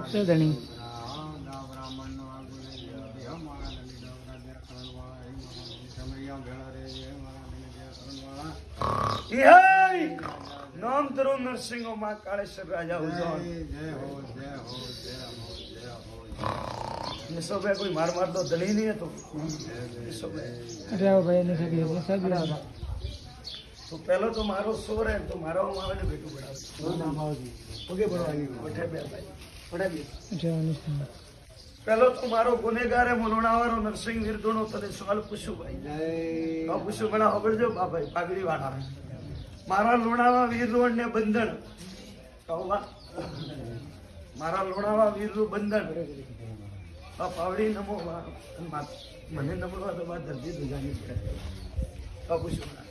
સત્ય ધણી નામ તરો નરસિંહ માં કાળેશ્વર રાજા યશોભાઈ કોઈ માર તો ધણી નહીં હતો તો પેલો તો મારો સોર હે તો મારો આવે ને બેટું પેલો તો મારો ગુનેગાર હે મોલોણાવાળો નરસિંહ વીરદોનો તને સવાલ પૂછું ભાઈ પૂછું બના હોબળજો ભાઈ પાઘડી વાળા મારા લોણાવા વીરરોડ ને બંધન મારા લોણાવા વીરનું બંધન પાવડી નમો મને નમવા તો ધરતી દુજાની પડે પૂછું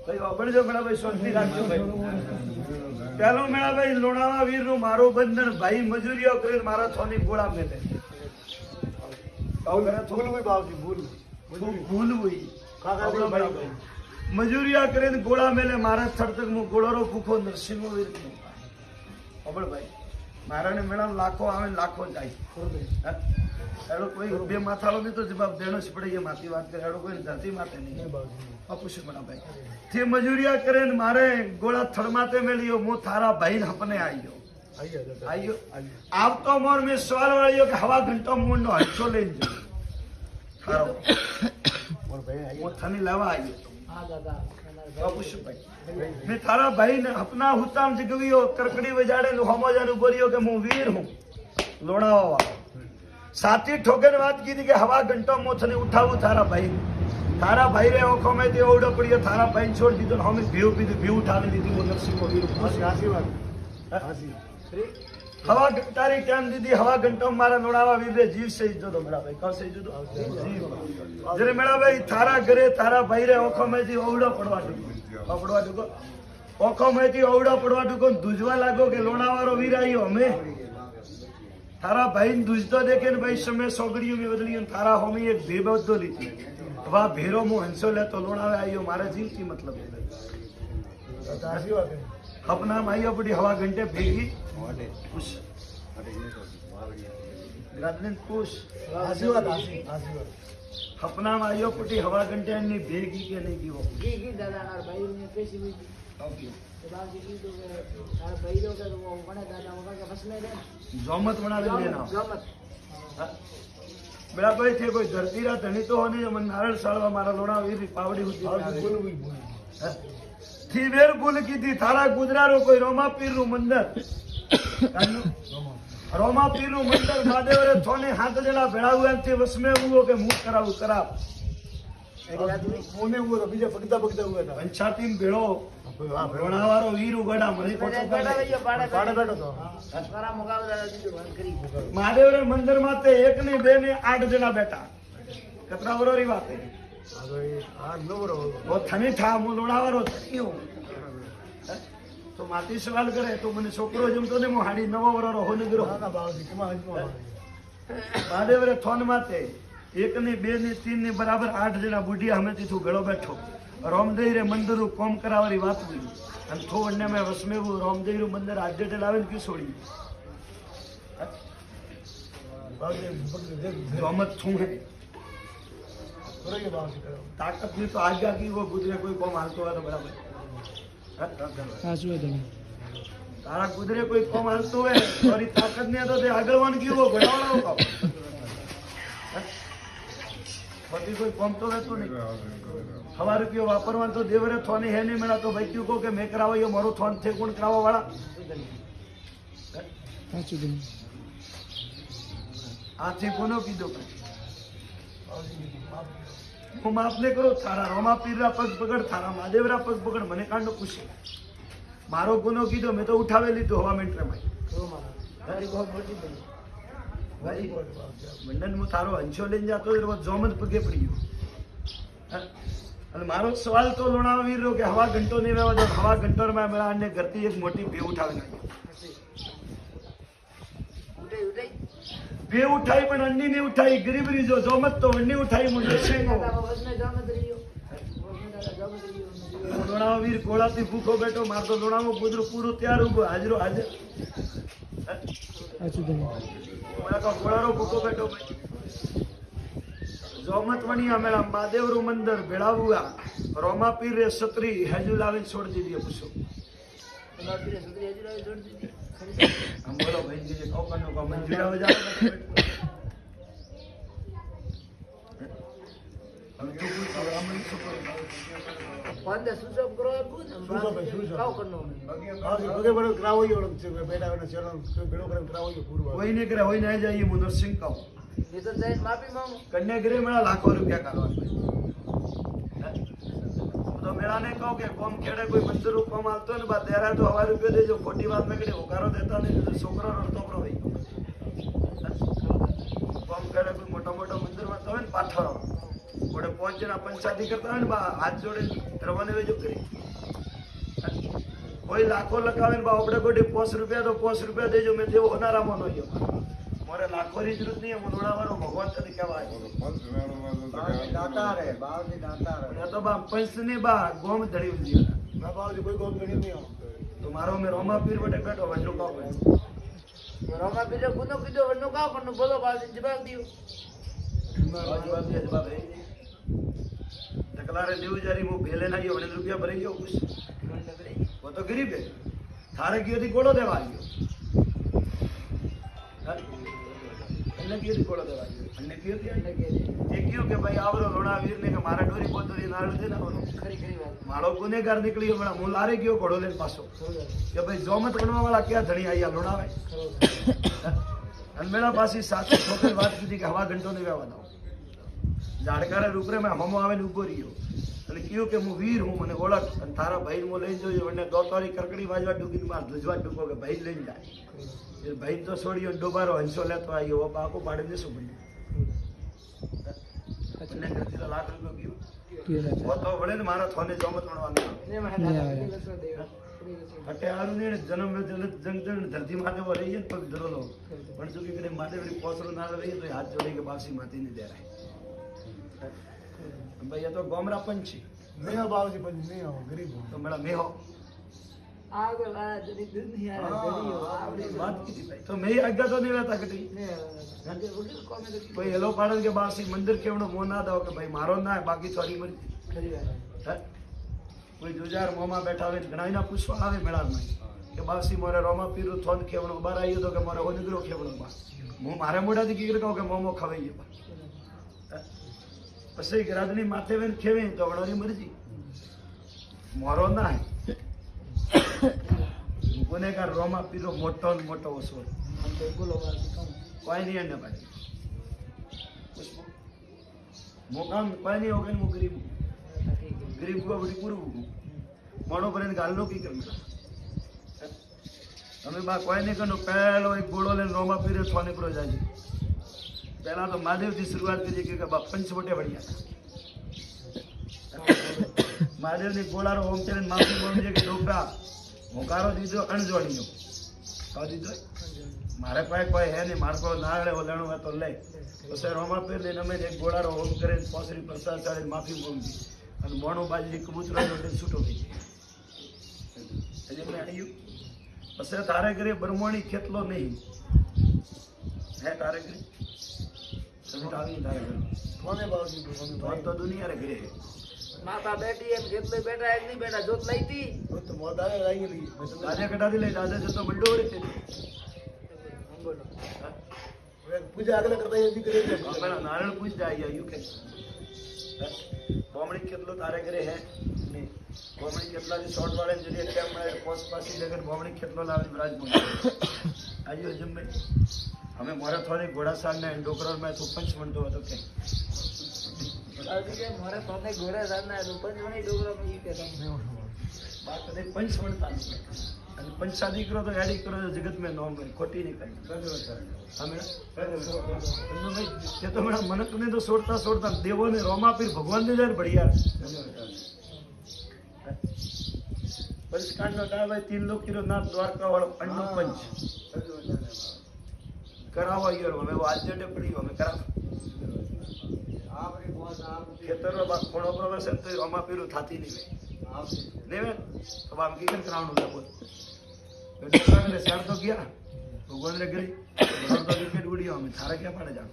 ભાઈ વાપરજો મેળાભાઈ શાંતિ રાખજો ભાઈ પેલો મેળાભાઈ લોણાવા વીર નું મારું બંધન ભાઈ મજૂરીઓ કરીને મારા થોની ગોળા મેલે મજૂરિયા કરીને ગોળા મેલે મારા સ્થળ હું ગોળારો ભૂખો નરસિંહ વીર ભાઈ મારા ને મેળા લાખો આવે લાખો જાય એડો કોઈ બે માથાળો નહીં તો જવાબ દેણો જ પડે એ માથી વાત કરે એડો કોઈ ધરતી માથે નહીં પૂછ્યું મને ભાઈ જે મજૂરિયા કરે ને મારે ગોળા થડમાતે મેળ્યો હું થારા ભાઈ ને હપને આવ્યો આવતો મોર મેં સવાલ વાળ્યો કે હવા ઘંટો મૂળ નો હચ્છો લઈને જાઓ હું થની લેવા આવ્યો મેં થારા ભાઈ ને હપના હુતામ જગવ્યો કરકડી વજાડે હોમોજાનું બોલ્યો કે હું વીર હું લોણાવા વાળો સાથી ઠોકર વાત કીધી કે હવા ઘંટો મોથને ઉઠાવું થારા ભાઈ રે ઓખો મેં તે ઓવડો પડ્યો થારા ભાઈ છોડ દીધો ને અમે ભીવ પીધું ભીવ ઉઠાવી દીધી હું નરસિંહ હવા તારી ટાઈમ દીધી હવા ઘંટો મારા નોડાવા વીરે જીવ સહી જો મેળા ભાઈ કઉ સહી જો જરે મેળા ભાઈ થારા ઘરે થારા ભાઈ રે ઓખો મેં થી ઓવડો પડવા ડૂકો ઓખો મેં થી ઓવડો પડવા ડૂકો દુજવા લાગો કે લોણાવાળો વીર આવ્યો અમે थारा भाई दूजतो देखे ने भाई समय सोगड़ियों में बदली थारा होमी एक बेबदो लीधी वाह भेरो मु हंसो ले तो लोणावे आयो मारा जीव की मतलब है अपना माइयो पड़ी हवा घंटे भेगी खुश ग्रादलिन खुश आशीर्वाद अपना माइयो पड़ी हवा घंटे ने भेगी के नहीं की वो की दादा और भाई ने कैसी हुई ओके जोमत बना लेना बड़ा भाई थे कोई धरती रा धनी तो होने मन नारळ साळवा मारा लोणा वीर पावड़ी हुती थी वेर गुल की थी थारा गुजरारो कोई रोमा पीर नु मंदिर रोमा पीर नु मंदिर महादेव रे थोने हाथ जला भेड़ा हुआ थे वसमे हुओ के मुंह कराऊ करा मोने हुआ तो बीजा पगदा हुआ था पंचायती में भेड़ो लोणावारो वीर उगड़ा मने पाड़े बैठो तो महादेव रे मंदिर माते एक ने बे ने 8 जना बैठा कतरा बरोरी बात है वो थने था मु लोणावारो थयो तो माती सवाल करे तो मने छोकरो जमतो ने मु हाडी 9 वरोरो होने गिरो महादेव रे थोन माते 1 ने 2 ने 3 ने बराबर 8 जना बुढ़िया हमें थी गड़ो बैठो रामदेव रे मंदिर कोम करावारी बात हुई अन थोड़ने में वसमे वो रामदेव रे मंदिर आज डेटे लावेन की छोड़ी जोमत छू है ताकत नहीं तो आज्ञा की वो गुजरे कोई कोम हालतो है तो बराबर तारा गुजरे कोई कोम हालतो है और ताकत नहीं तो आगलवान की वो घोड़ावाला होगा पति कोई कोम तो रहतो नहीं हवा रुपये वापरवा तो देवरे थोने है नहीं मिला तो भाई क्यों को के मैं करावा यो मारो थोन थे गुण करावा वाला आथे कोनो की दो હું માફ ને કરો થારા રોમા પીરા પગ પકડ થારા મહાદેવરા પગ પકડ મને કાંડો પૂછે મારો ગુનો કીધો મેં તો ઉઠાવે લીધો હવા મેન્ટ્રે ભાઈ ભાઈ મંડન હું થારો હંસો લઈને જાતો એટલે જોમત પગે પડી ગયો અને મારો સવાલ તો લોણાવા વીર કે હવા ઘંટો નહીં રહેવા દો હવા ઘંટો માં મેળા અને ઘરથી એક મોટી બે ઉઠાવી નાખી બે ઉઠાઈ પણ અંડી નહીં ઉઠાઈ ગરીબરી જો જોમત તો અંડી ઉઠાઈ મુંડે છે લોણાવો વીર ગોળાથી ભૂખો બેઠો મારતો લોણાવો કૂતરું પૂરું તૈયાર ઉભો હાજરો હાજર સાચું ધણી ગોળારો ભૂખો બેઠો જોમત વણિયા મેળા મહાદેવરું મંદિર ભેળાવુઆ રોમાપીર રે સત્રી હેજુ લાવીને છોડ દીધી પૂછો આમ બોલો ભાઈ જે કોકનો કો મંજૂરા હો જાય અમે તો પૂછો અમે શું કરો પાંદે સુસબ કરો આપું ને કાવ કરનો બગે બડો ક્રાવોયો છે બેટા ને ચરણ બેડો કરે ક્રાવોયો પૂરો કોઈ ને કરે હોય ના જાય મુનર સિંહ કહો એ તો જઈને માફી માંગો કન્યા ગૃહ મેળા લાખો રૂપિયા કાઢવા તો મેળા ને કહો કે કોમ ખેડે કોઈ મંદિર કોમ આવતો ને બા તેરા તો હવા રૂપિયા દેજો ખોટી વાત મેં કરી હોકારો દેતા ને છોકરો રડતો કરો ભાઈ કોમ ખેડે કોઈ મોટા મોટા મંદિર માં હોય ને પાઠરો ઓડે પહોંચીને પંચાયતી કરતા હોય ને બા હાથ જોડે રવાને વેજો કરી કોઈ લાખો લગાવે ને બા આપણે કોઈ 5 રૂપિયા તો 5 રૂપિયા દેજો મેં તેવો હોનારામાં નો ગયો મારે લાખોની જરૂરત નહીં મુનોડાવાનો ભગવાન તરીકે કહેવાય દાતા રે બાવજી દાતા રે તો બા પંચની બા ગોમ ધડી ઉજી ના બાવજી કોઈ ગોમ ગણી નહીં તો મારો મે રોમાપીર વટે બેઠો વજરો કાવ રોમા બીજો ગુનો કીધો વનો કાવ કરનો બોલો બાજી જવાબ દીયો તકલારે દેવ જારી મુ ભેલે ના ગયો 1 રૂપિયા ભરી ગયો ખુશ वो तो गरीब है थारे की थी गोड़ो देवा गयो अन्ने की थी गोड़ो देवा गयो अन्ने की थी ये क्यों के भाई आवरो लोणा वीर ने के मारा डोरी पोतरी नाळ दे ना वनो खरी खरी बात मारो गुનેગાર નીકળ્યો બડા હું લારે ગયો ઘોડો લઈને પાછો કે ભાઈ જોમત બનવા વાળા ક્યાં ધણી આયા લોણાવે અને મેળા પાછી સાચી છોકરી વાત કીધી કે હવા ઘંટો ને વેવા દો ઝાડકારે રૂપરે મેં હમો આવે ને ઉભો રહ્યો અને કીધું કે હું વીર હું મને ઓળખ અને તારા ભાઈ હું લઈ જોયો અને દોતારી કરકડી વાજવા ડૂબી માર ધ્વજવા ડૂબો કે ભાઈ લઈને જાય એ ભાઈ તો છોડ્યો ડોબારો હંસો લેતો આવ્યો બાકો પાડી દેશું ભાઈ અને કરતી તો લાખ રૂપિયો ગયો તો વળે ને મારા થોને જોમત મળવાનું ને મને લસો દેવા અટે આરું ને જન્મ જંગ ધરતી માથે રહી ને પગ ધરોલો પણ જો કે માથે વળી પોસરો ના રહી તો હાથ જોડી કે બાસી માથી ને દેરાય ભાઈ એ તો ગોમરા પંછી નહીં બાવજી પણ નહીં આવો ગરીબ તો મેળા મેહો આગળ આ જરી દુનિયા જરીઓ આવડી વાત કીધી ભાઈ તો મેં આજ્ઞા તો નહીં રહેતા કદી ને વગર કોમે તો કોઈ એલો પાડે કે બાસી મંદિર કેવડો મો ના દો કે ભાઈ મારો ના બાકી સોરી મરી ખરી વાત હે? કોઈ જુજાર મોમાં બેઠા હોય ઘણા ના પૂછવા આવે મેળામાં કે બાસી મારે રોમા પીરું થોન ખેવણો બહાર આવ્યો તો કે મારે ઓનગરો ખેવણો બા હું મારે મોઢાથી કીધું કહું કે મોમો ખવાઈ ગયો પછી ગરાદની માથે વેન ખેવી તો વણોની મરજી મોરો ના ગુનેગાર રોમા પીરો મોટો ને મોટો ઓછો તો બોલો વાત કહું કોઈ નહીં એને ભાઈ મોકામ કોઈ નહીં હોગે હું ગરીબ ગરીબ को बड़ी पूर्व मोड़ो पर गाल लो की कर અમે બા કોઈ નહીં કનો પહેલો એક ગોળો લઈને રોમા પીરે થોને કરો જાય પહેલા તો મહાદેવથી શરૂઆત કરી કે બા પંચ વટે વળ્યા મહાદેવની ગોળારો ઓમ કરીને માફી બોલજે કે ડોકા હોકારો દીધો અણજોડીયો તો દીધો મારે કોઈ હે નહીં મારકો ના રે ઓલણો હોય તો લઈ પછી રોમા પીર લઈને અમે એક ગોળારો ઓમ કરીને પોસરી પ્રસાદ ચાલીને માફી બોલજી અને મોણો બાજરી કબૂતરા જોડે છૂટો થઈ જાય એટલે મેં આવ્યું પછી તારે ઘરે બ્રહ્મણી ખેતલો નહીં હે તારે ઘરે તમે તો આવી તારે ઘરે કોને બાવજી તો દુનિયા રે ઘરે માતા બેટી એમ જેટલે બેટા એક નહીં બેટા જોત લઈતી તો મોદારે લાગી ગઈ દાદા કટાથી લઈ દાદા જતો મંડો રે તે બોલો પૂજા આગળ કરતા એ દીકરી છે આપણા નારાયણ પૂજ જાય યુ કે બોમણી કેટલો તારે ઘરે હે નહીં બોમણી કેટલા જે શોર્ટ વાળે જરીએ કેમ મળે પોસ્ટ પાસી જગર બોમણી કેટલો લાવે રાજ બોલ આજો જમ્મે અમે મોરે થોડી ઘોડાસાર ને ડોકરર માં તો પંચ મંડો હતો કે આજે કે મારે તને ઘોડે સારના રૂપંજણી ડોગરો માં ઈ કે તમે બાત કરે પંચ મંડતા અને પંચા દીકરો તો યાદી કરો જગત મેં નોમ કરી ખોટી નહીં કરી અમે કે તો મેડમ મને તું તો છોડતા છોડતા દેવો ને રોમાપીર ભગવાન ને જાય બઢિયા પંચકાંડ નો ટાઈમ ભાઈ 3 કિલો ના દ્વારકા વાળો અન્નો પંચ કરાવો યાર અમે આજ જડે પડી અમે કરાવ ખેતર નો બાગ ખોણો પ્રવેશ તો રોમાપીરું થાતી નહીં देवे अब हम की कराउंड हो बोल डॉक्टर ने सर तो किया भगवान रे गरी और तो विकेट उड़ी हम थारा क्या पाड़े जा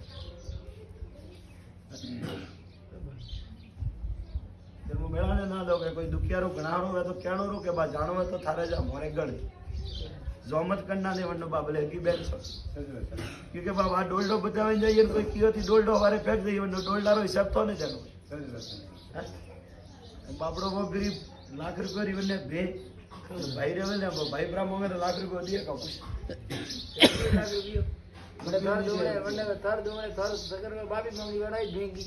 फिर वो मेला ने ना दोगे कोई दुखियारो गणारो है तो क्याणो रो के बाद जानो है तो थारे जा मोरे गड़ जोमत करना ने वन्नो बाबले की बेल सो क्योंकि बाबा डोलडो बचावे जाइए कोई कियो थी डोलडो वारे फेंक दई वन्नो डोलडारो हिसाब तो ने जानो बापड़ो वो गरीब लाख रुपया रिवने भे भाई रे ने भाई ब्राह्मण में लाख रुपया दिए का कुछ મને તાર જોડે વંડે તાર જોડે તાર સગર में बाबी मंगली वड़ाई भेंगी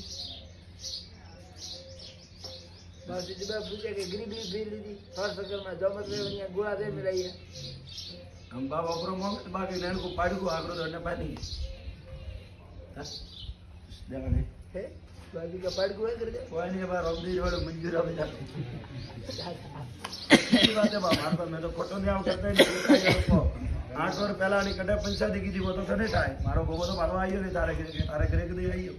बस जी बाप पूछे के गरीबी भेल दी तार सगर में जमत रे वनिया गुड़ा दे मिलाई है हम बाबा प्रो मोमेंट बाकी नैन को पाड़ को आगरो दने पानी हां देवाने है बाबी का पाड़ को है कर दे कोई नहीं बार रमदी वाले मंजूर आ जाती ये बात है बाबा पर मैं तो फोटो नहीं आव करता नहीं 8 और पहला नहीं कटे पंचायत की थी वो तो थने थाय मारो गोबो तो मारो आइयो नहीं तारे करे के दे आइयो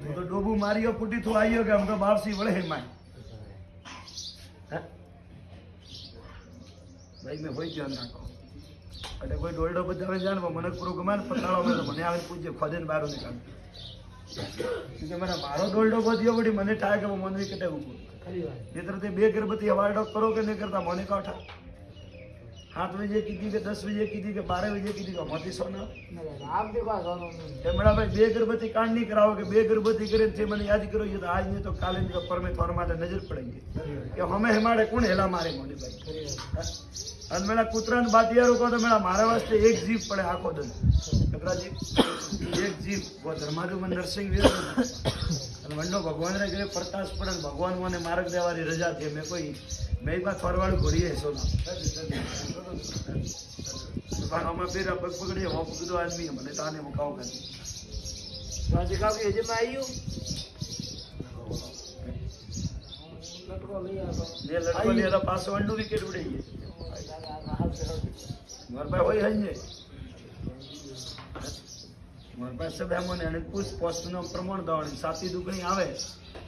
वो तो डोबू मारियो पुटी तो आइयो के हम तो बापसी वळे है माय भाई मैं होई जान नाखो अटे कोई डोलडो बजावे जान वो मन पूरो गमान पताळो में तो मने आवे पूछे खोदेन बारो निकाल क्योंकि मेरा मारो डोलडो बदियो बड़ी मने ठाए के वो मन भी कटे ऊपर खरी बात इधर ते बे गरबती हवाड़ो करो के नहीं करता मोने का उठा 7 बजे की थी के 10 बजे की थी के 12 बजे की थी का मोती सोना आप के पास आनो ये मेरा भाई बे गरबती कांड नहीं कराओ के बे गरबती करे थे मैंने याद करो ये तो आज नहीं तो काले नहीं तो पर में थोड़ा माटे नजर पड़ेंगे कि हमें हमारे कौन हेला मारे मोनी भाई और मेरा कुतरा ने बात यार को तो मेरा मारे वास्ते एक जीव पड़े आखो दिन कतरा जी एक जीव वो धर्माजू में नरसिंह वीर वंडो भगवान रे गरे प्रकाश पड़न भगवान मोने मार्ग देवारी रजा थी मैं कोई मैं बात फरवाड़ घोड़ी है सोना पर हम फिर अब पकड़े हो पकड़ो आदमी मने ताने मुकाओ कर बाजी का के जे में आइयो लटको ले आ ये लड़को ले रा पास वंडो विकेट उड़े है मोर पे होई हंजे मोर पे सब हमने ने कुछ पोस्ट नो प्रमाण दवानी साथी दुगणी आवे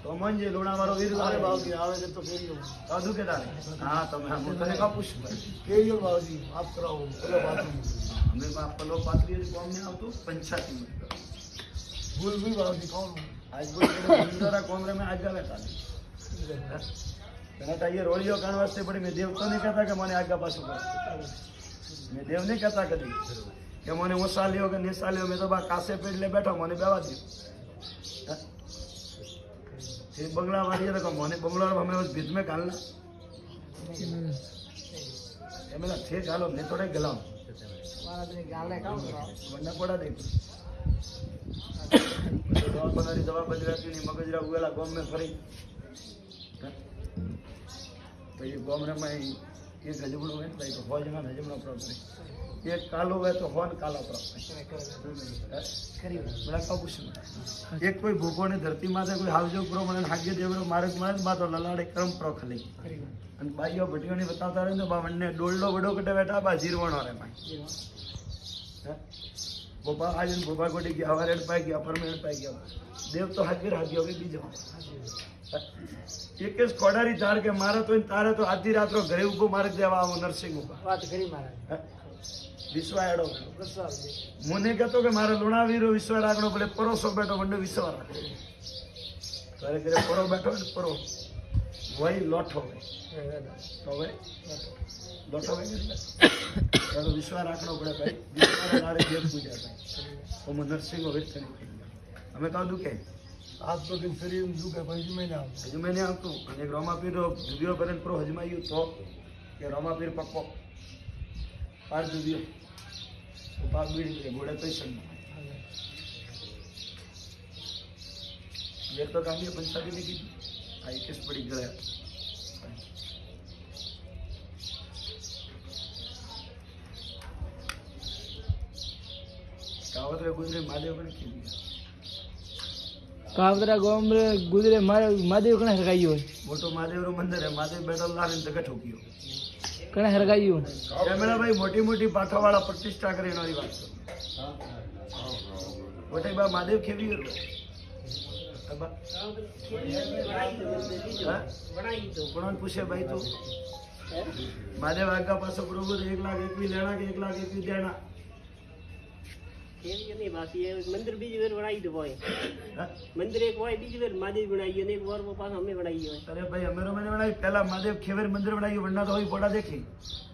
तो मंजे लोणा वारो वीर अरे बाबूजी आवे के तो फेरियो साधु के दाने हां तो मैं हम तने का पुष्प फेरियो बाबूजी आप कराओ चलो बात हमें बाप पलो पात्री कौन में आवतो पंचायती में भूल भी बाबूजी कौन आज बोल के इंदरा कमरे में आज जावे ताने कहता ये रोलियो कान वास्ते बड़ी मैं देव तो नहीं कहता कि मैंने आज्ञा पास कर मैं देव नहीं कहता कभी कि मैंने वो सालियो के नहीं सालियो मैं तो बा कासे पेड़ ले बैठा मैंने बेवा दियो ये बंगला वाली है तो मैंने बंगला हमें उस बीच में डालना ये मेरा थे डालो मैं थोड़े गलाऊं मारा ने गाले काम करो वरना पड़ा देखो दवा बनारी दवा बजराती नहीं मगजरा उगेला गांव में फरी तो ये गांव में मैं ये गजबड़ो है भाई तो फौज में गजबड़ो प्रॉब्लम है एक कालो है तो होन काला प्रॉब्लम खरी बड़ा का पूछ एक कोई भूखो ने धरती माथे कोई हावजो प्रो मन हागे देवरो मार्ग मार्ग बातो ललाड़े क्रम प्रो खली खरी अन बाईयो भटियो ने बताता रहे तो बावने डोलडो बड़ो कटे बैठा बा जीरवणो रे माई बोबा आज बोबा कोटी की हवारेड पाई गया परमेड पाई गया देव तो हाजिर हाजियो के बीजो एक खोडारी तार के मारे तो तारे तो आधी रात रो घरे उगो मार्ग देवा आवो नरसिंह उबा बात खरी महाराज विश्वाड़ो प्रसाद मुने कहतो के मारे लुणावीरो विश्वा राखणो बोले परोसो बैठो वंडो विश्वा राख तारे करे परो बैठो ने परो वही लोठो तो वे लोठो वे तो विश्वा राखणो पड़े भाई विश्वा नारे देव पूजा भाई तो नरसिंह को विरत नहीं हमें का दुखे आप तो दिन शरीर में दुख है भाई मैंने आप हजू मैंने આવતું અને રોમાપીર જુદીઓ કરીને પ્રો હજમાયું તો કે રોમાપીર પક્કો પાર જુદીઓ પાર બીડી કે ઘોડે પૈસા ये तो काम ये पंचायती ने की आई किस बड़ी गया कावत रे गुजरे महादेव ने की कावतरा गांव में गुजरे महादेव कने हरगायो मोटो महादेव रो मंदिर है महादेव बैठल लाल ने जगह ठोकियो कने हरगायो कैमरा भाई मोटी मोटी पाठा वाला प्रतिष्ठा करे नोरी बात मोटे बा महादेव खेवी અબા બનાવી દો કોણ પૂછે ભાઈ તું મહાદેવ આગા પાછો પ્રભુ 1,21,000 લેણા કે 1,21,000 દેણા એવી નહીં બાકી એ મંદિર બીજી વાર બનાવી દો હોય હા? મંદિર એક હોય બીજી વાર મહાદેવ બનાવી અને એક વાર પાછો અમે બનાવી હોય અરે ભાઈ અમેરો મને બનાવી પહેલા મહાદેવ ખેવેર મંદિર બનાવ્યું વરના તો હોય પોડા દેખી